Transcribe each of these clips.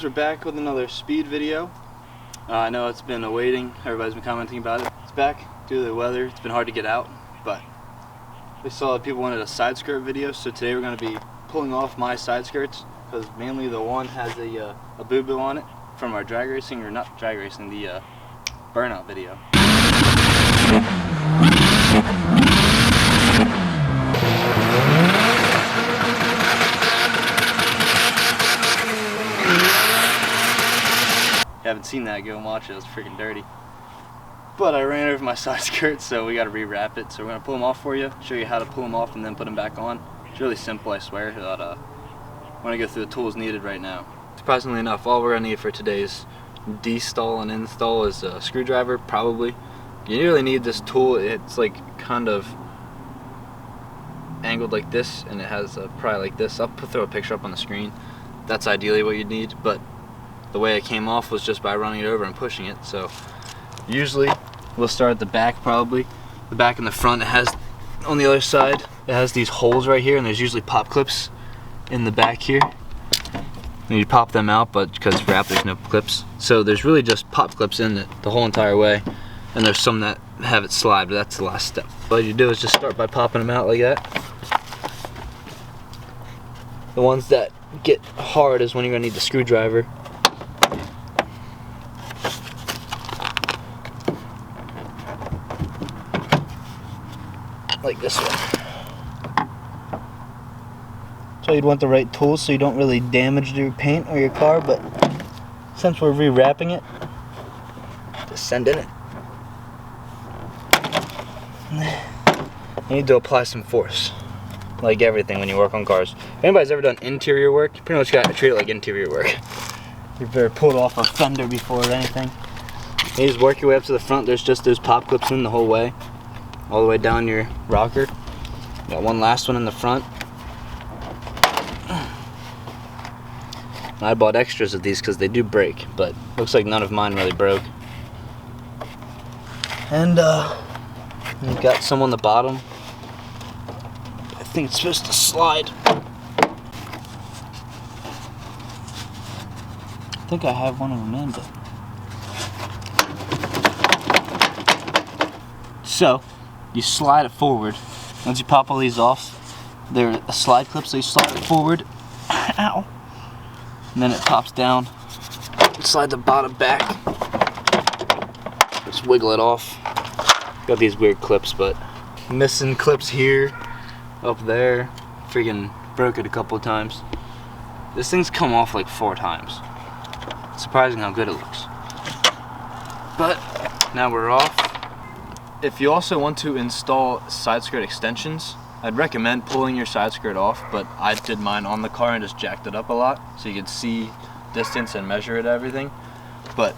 guys, we're back with another speed video. I know it's been awaiting, everybody's been commenting about it. It's back due to the weather, it's been hard to get out, but we saw that people wanted a side skirt video, so today we're going to be pulling off my side skirts, because mainly the one has a boo-boo on it from our drag racing, or not drag racing, the burnout video. If you haven't seen that, go and watch it. It's freaking dirty. But I ran over my side skirts, so we got to rewrap it. So we're gonna pull them off for you, show you how to pull them off, and then put them back on. It's really simple, I swear. But I'm gonna go through the tools needed right now. Surprisingly enough, all we're gonna need for today's destall and install is a screwdriver, probably. You really need this tool. It's like kind of angled like this, and it has a pry like this. I'll throw a picture up on the screen. That's ideally what you need, but the way it came off was just by running it over and pushing it. So usually we'll start at the back, probably. The back and the front, it has, on the other side, it has these holes right here, and there's usually pop clips in the back here. And you pop them out, but because it's wrapped, there's no clips. So there's really just pop clips in it the whole entire way. And there's some that have it slide, but that's the last step. What you do is just start by popping them out like that. The ones that get hard is when you're gonna need the screwdriver. Like this one. So you'd want the right tools so you don't really damage your paint or your car, but since we're rewrapping it, just send in it. You need to apply some force, like everything when you work on cars. If anybody's ever done interior work, you pretty much got to treat it like interior work. You've ever pulled off a fender before or anything. You just work your way up to the front. There's just those pop clips in the whole way, all the way down your rocker. Got one last one in the front. I bought extras of these because they do break, but looks like none of mine really broke. And you've got some on the bottom. I think it's supposed to slide. I think I have one of them in, but so you slide it forward. Once you pop all these off, they're a slide clip, so you slide it forward. Ow! And then it pops down. Slide the bottom back. Just wiggle it off. Got these weird clips, but missing clips here, up there. Freaking broke it a couple of times. This thing's come off like 4 times. It's surprising how good it looks. But now we're off. If you also want to install side skirt extensions, I'd recommend pulling your side skirt off, but I did mine on the car and just jacked it up a lot so you could see distance and measure it, everything. But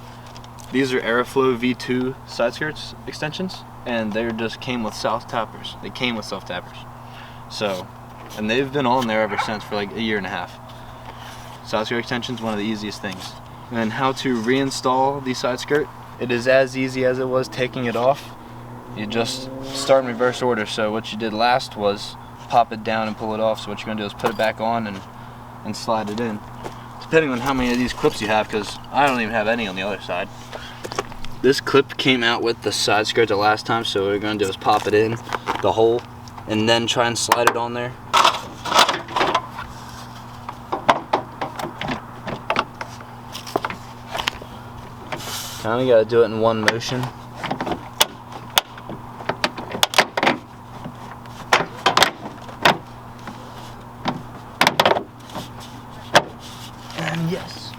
these are Aeroflow V2 side skirts extensions, and they just came with self tappers. They came with self tappers. So, and they've been on there ever since for like a year and a half. Side skirt extensions, one of the easiest things. And how to reinstall the side skirt, it is as easy as it was taking it off. You just start in reverse order. So what you did last was pop it down and pull it off. So what you're going to do is put it back on and slide it in. Depending on how many of these clips you have, because I don't even have any on the other side. This clip came out with the side skirt the last time, so what we're going to do is pop it in the hole and then try and slide it on there. Kind of got to do it in one motion. And yes,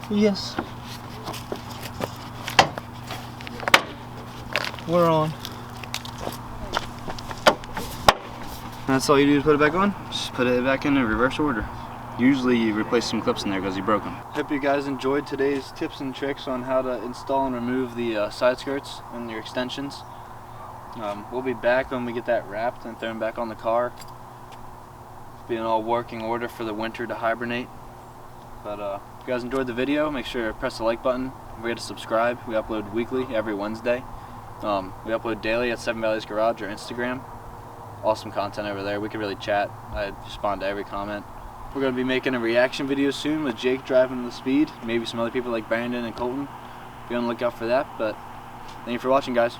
yes, we're on. That's all you do is put it back on. Just put it back in reverse order. Usually you replace some clips in there because you broke them. Hope you guys enjoyed today's tips and tricks on how to install and remove the side skirts and your extensions. We'll be back when we get that wrapped and thrown back on the car. Be in all working order for the winter to hibernate. But if you guys enjoyed the video, make sure to press the like button. Don't forget to subscribe. We upload weekly, every Wednesday. We upload daily at 7 Valleys Garage or Instagram. Awesome content over there. We can really chat. I respond to every comment. We're going to be making a reaction video soon with Jake driving the Speed. Maybe some other people like Brandon and Colton. Be on the lookout for that. But thank you for watching, guys.